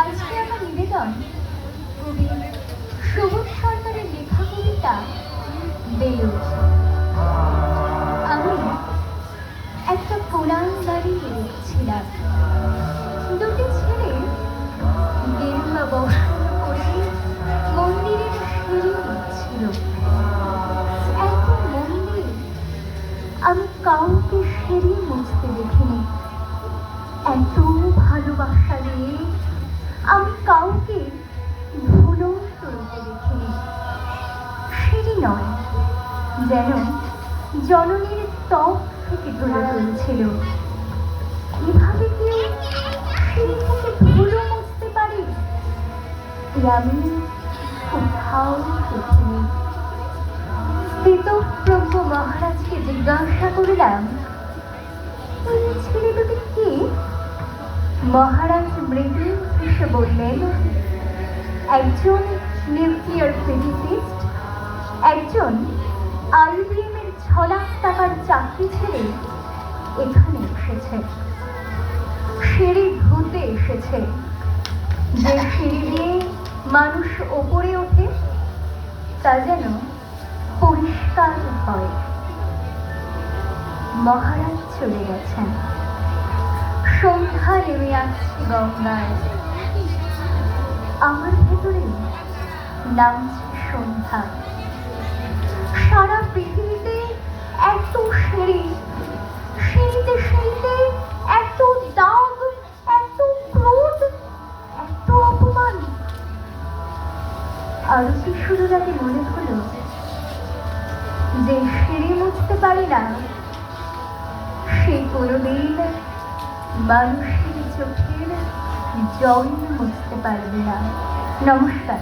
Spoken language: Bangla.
আজকে আমার নিবেদন কবি সুবোধ সরকারের লেখা কবিতা বেলুচ। আমি একটা পুরান বাড়ি ছিলাম। দুটি ছেলে গেরুয়া বস্ত্র পরে মন্দিরের সিঁড়ি ছিল। এত মন্দির আমি কাউকে সিঁড়ি মুছতে দেখিনি। এত ভালোবাসা দিয়ে আমি কাউকে ধুলো তুলতে দেখিনি। সিঁড়ি নয়, যেন জননীর ত্বক থেকে ধুলো তুলছিল। এভাবে কেউ সিঁড়ি থেকে ধুলো মুছতে পারে আমি কোথাও দেখিনি। স্থিতপ্রজ্ঞ মহারাজকে জিজ্ঞাসা করলাম, এই ছেলে দুটি কে? মহারাজ মৃদু হেসে বললেন, একজন নিউক্লিয়ার ফিজিসিস্ট, একজন IBM এর 6 লাখ টাকার চাকরি ছেড়ে এখানে এসেছে। সিঁড়ি ধুতে এসেছে। যে সিঁড়ি দিয়ে মানুষ ওপরে ওঠে তা যেন পরিষ্কার হয়। মহারাজ চলে গেছেন। সন্ধ্যা নেমে আসছে গঙ্গায়। আমার ভেতরে নামছে সন্ধ্যা। সারা পৃথিবীতে এত সিঁড়ি, সিঁড়িতে সিঁড়িতে এত দাগ, এত ক্রোধ, এত অপমান। আরো কি শুরু রাতে মনে হলো যে সিঁড়ি মুছতে পারে না, সে কোনোদিন মানুষের চোখের জল মুছতে পারবে না। নমস্কার।